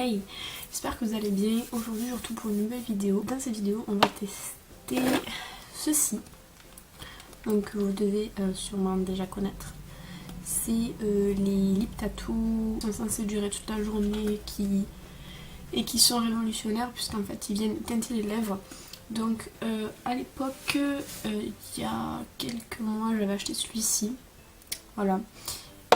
Hey, j'espère que vous allez bien. Aujourd'hui je retrouve pour une nouvelle vidéo. Dans cette vidéo on va tester ceci. Donc vous devez sûrement déjà connaître. C'est les lip tattoos qui sont censés durer toute la journée et qui sont révolutionnaires puisqu'en fait ils viennent teinter les lèvres. Donc à l'époque, il y a quelques mois j'avais acheté celui-ci. Voilà.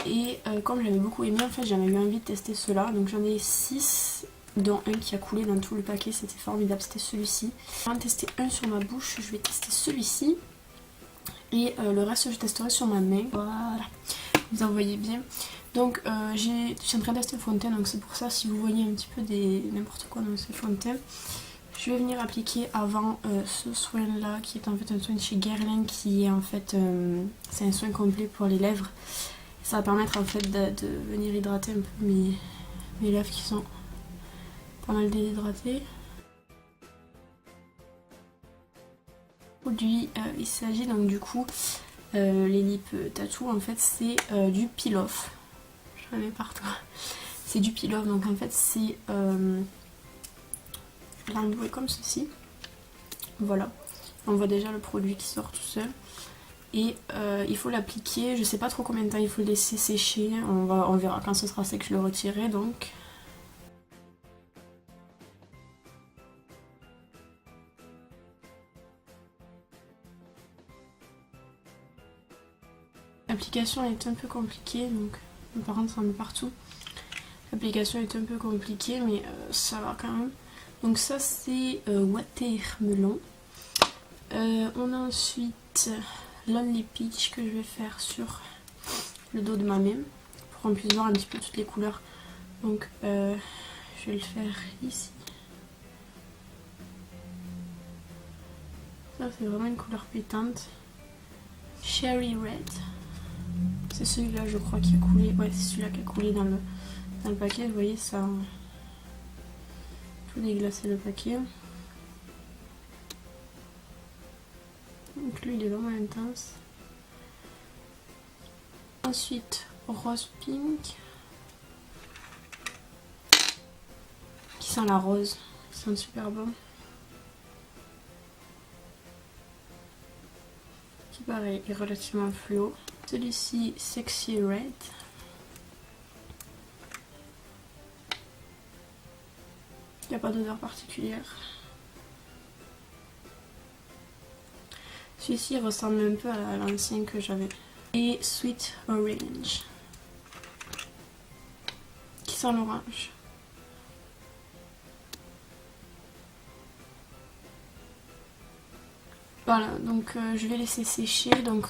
Et comme j'avais beaucoup aimé, en fait j'avais eu envie de tester cela. Donc j'en ai 6, dont un qui a coulé dans tout le paquet, c'était formidable, c'était celui-ci. Avant de tester un sur ma bouche, je vais tester celui-ci. Et le reste je testerai sur ma main. Voilà, vous en voyez bien. Donc je suis en train de tester le fond de teint, donc c'est pour ça si vous voyez un petit peu n'importe quoi dans ce fond de teint. Je vais venir appliquer avant ce soin là qui est en fait un soin de chez Guerlain, qui est en fait c'est un soin complet pour les lèvres. Ça va permettre en fait de venir hydrater un peu mes lèvres qui sont pas mal déshydratées. Aujourd'hui il s'agit donc du coup les lip tattoo, en fait c'est du peel off. J'en ai partout. C'est du peel off, donc en fait c'est l'endoué comme ceci. Voilà, on voit déjà le produit qui sort tout seul. Et il faut l'appliquer, je sais pas trop combien de temps il faut le laisser sécher, on verra quand ce sera sec, je le retirerai donc. L'application est un peu compliquée, donc par contre ça en met partout. L'application est un peu compliquée mais ça va quand même. Donc ça c'est Watermelon. On a ensuite Lonely Peach que je vais faire sur le dos de ma main pour qu'on puisse voir un petit peu toutes les couleurs. Donc je vais le faire ici. Ça c'est vraiment une couleur pétante. Cherry Red. C'est celui-là je crois qui a coulé. Ouais, c'est celui-là qui a coulé dans le paquet. Vous voyez, ça a tout déglacé le paquet. Donc lui il est vraiment intense. Ensuite Rose Pink qui sent la rose, qui sent super bon. Qui pareil est relativement fluo. Celui-ci Sexy Red. Il n'y a pas d'odeur particulière. Celui-ci ressemble un peu à l'ancien que j'avais. Et Sweet Orange, qui sent l'orange. Voilà, donc je vais laisser sécher. Donc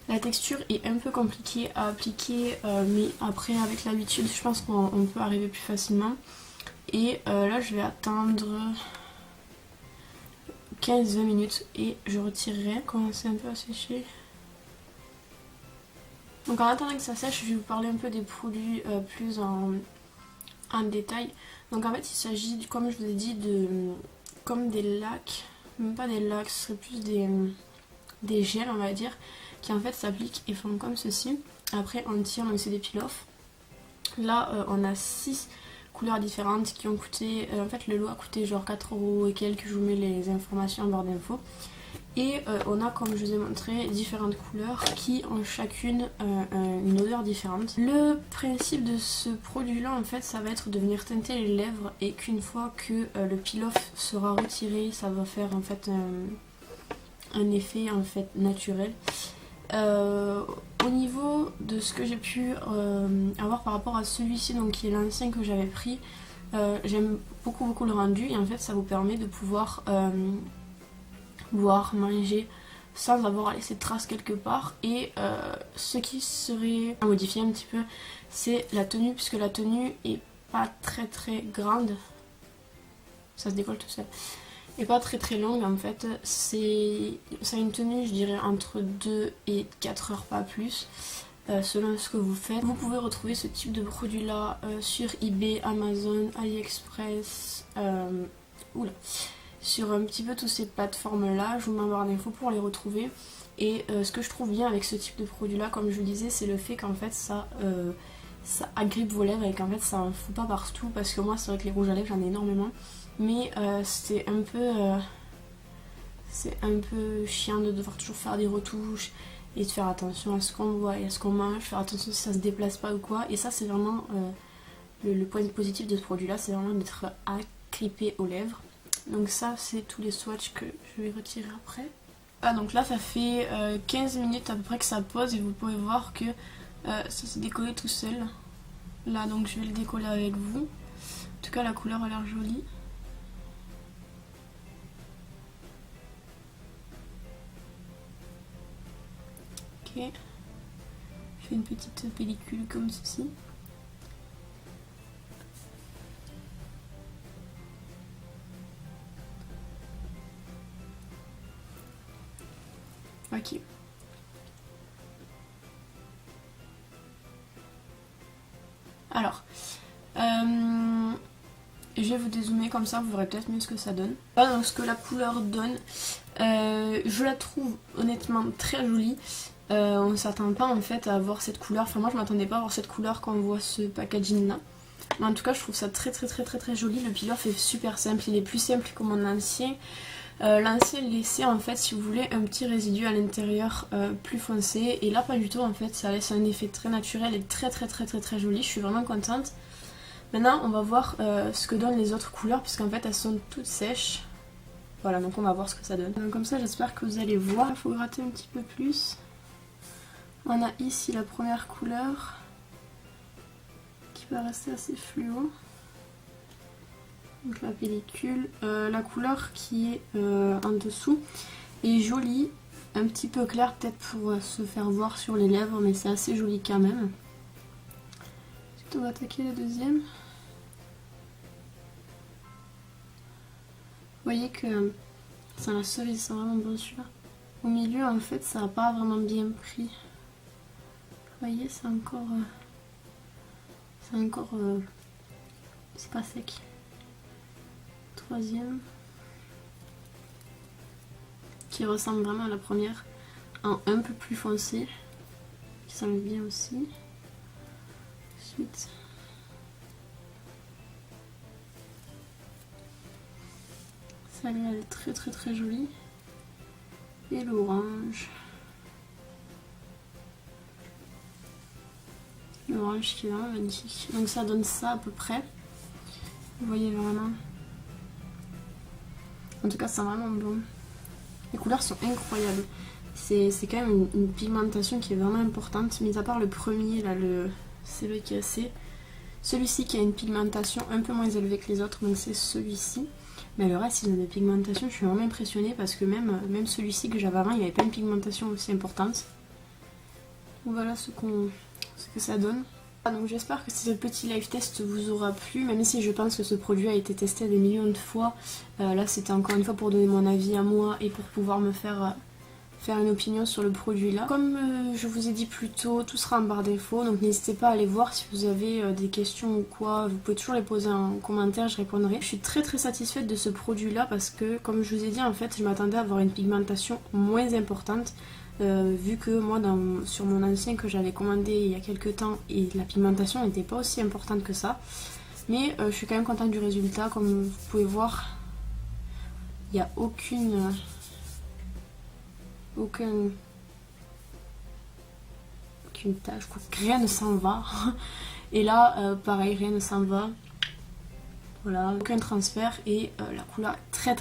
la texture est un peu compliquée à appliquer, mais après avec l'habitude je pense qu'on peut arriver plus facilement. Et là je vais attendre 15-20 minutes et je retirerai, commencer un peu à sécher. Donc en attendant que ça sèche, je vais vous parler un peu des produits plus en détail. Donc en fait il s'agit, comme je vous ai dit, comme des lacs, même pas des lacs, ce serait plus des gels on va dire, qui en fait s'appliquent et font comme ceci. Après on tire, donc c'est des peel-off. Là on a 6 couleurs différentes qui ont coûté, en fait le lot a coûté genre 4 € et quelques, je vous mets les informations en barre d'infos. Et on a, comme je vous ai montré, différentes couleurs qui ont chacune une odeur différente. Le principe de ce produit là en fait ça va être de venir teinter les lèvres, et qu'une fois que le peel-off sera retiré, ça va faire en fait un effet en fait naturel. Au niveau de ce que j'ai pu avoir par rapport à celui-ci, donc qui est l'ancien que j'avais pris, j'aime beaucoup le rendu, et en fait ça vous permet de pouvoir boire, manger sans avoir à laisser de traces quelque part. Et ce qui serait à modifier un petit peu, c'est la tenue, puisque la tenue est pas très grande, ça se décolle tout seul, et pas très longue en fait. Ça a une tenue je dirais entre 2 et 4 heures, pas plus, selon ce que vous faites. Vous pouvez retrouver ce type de produit là sur eBay, Amazon, AliExpress, sur un petit peu toutes ces plateformes là. Je vous mets en barre d'infos pour les retrouver. Et ce que je trouve bien avec ce type de produit là, comme je vous disais, c'est le fait qu'en fait ça ça agrippe vos lèvres et qu'en fait ça en fout pas partout, parce que moi c'est vrai que les rouges à lèvres j'en ai énormément, mais c'est un peu chiant de devoir toujours faire des retouches et de faire attention à ce qu'on voit et à ce qu'on mange, faire attention si ça se déplace pas ou quoi, et ça c'est vraiment le point positif de ce produit là, c'est vraiment d'être agrippé aux lèvres. Donc ça c'est tous les swatchs que je vais retirer après. Ah, donc là ça fait 15 minutes à peu près que ça pose et vous pouvez voir que ça s'est décollé tout seul. Là donc je vais le décoller avec vous. En tout cas la couleur a l'air jolie. Ok. Je fais une petite pellicule comme ceci. Ok. Alors, je vais vous dézoomer comme ça, vous verrez peut-être mieux ce que ça donne. Voilà donc ce que la couleur donne. Je la trouve honnêtement très jolie. On ne s'attend pas en fait à avoir cette couleur. Enfin moi je m'attendais pas à avoir cette couleur quand on voit ce packaging là. Mais en tout cas je trouve ça très joli. Le peeler fait super simple, il est plus simple que mon ancien. L'ancien laissait en fait, si vous voulez, un petit résidu à l'intérieur plus foncé, et là pas du tout en fait, ça laisse un effet très naturel et très joli. Je suis vraiment contente. Maintenant on va voir ce que donnent les autres couleurs, puisqu'en fait elles sont toutes sèches. Voilà, donc on va voir ce que ça donne. Donc, comme ça j'espère que vous allez voir. Il faut gratter un petit peu plus. On a ici la première couleur qui va rester assez fluo. Donc la pellicule, la couleur qui est en dessous est jolie, un petit peu claire peut-être pour se faire voir sur les lèvres, mais c'est assez joli quand même. Ensuite on va attaquer la deuxième. Vous voyez que c'est la cerise, c'est vraiment bon celui-là. Au milieu en fait ça n'a pas vraiment bien pris. Vous voyez, c'est encore c'est pas sec. Troisième, qui ressemble vraiment à la première, en un peu plus foncé, qui s'enlève bien aussi. Ensuite, celle-là elle est très jolie. Et l'orange. L'orange qui est vraiment magnifique. Donc ça donne ça à peu près. Vous voyez vraiment. En tout cas c'est vraiment bon. Les couleurs sont incroyables. C'est quand même une pigmentation qui est vraiment importante. Mis à part le premier là, celui qui est assez. Celui-ci qui a une pigmentation un peu moins élevée que les autres, donc c'est celui-ci. Mais le reste, ils ont des pigmentations, je suis vraiment impressionnée parce que même celui-ci que j'avais avant, il n'avait pas une pigmentation aussi importante. Donc voilà ce que ça donne. Donc j'espère que ce petit live test vous aura plu, même si je pense que ce produit a été testé des millions de fois. Là c'était encore une fois pour donner mon avis à moi et pour pouvoir me faire une opinion sur le produit là. Comme je vous ai dit plus tôt, tout sera en barre d'infos, donc n'hésitez pas à aller voir si vous avez des questions ou quoi, vous pouvez toujours les poser en commentaire, je répondrai. Je suis très satisfaite de ce produit là parce que comme je vous ai dit en fait je m'attendais à avoir une pigmentation moins importante. Vu que moi sur mon ancien que j'avais commandé il y a quelques temps et la pigmentation n'était pas aussi importante que ça, mais je suis quand même contente du résultat. Comme vous pouvez voir, il n'y a aucune tache, quoi. Rien ne s'en va. Et là pareil, rien ne s'en va. Voilà, aucun transfert et la couleur est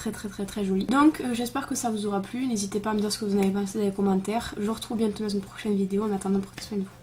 très jolie. Donc j'espère que ça vous aura plu. N'hésitez pas à me dire ce que vous en avez pensé dans les commentaires. Je vous retrouve bientôt dans une prochaine vidéo. En attendant, prenez soin de vous.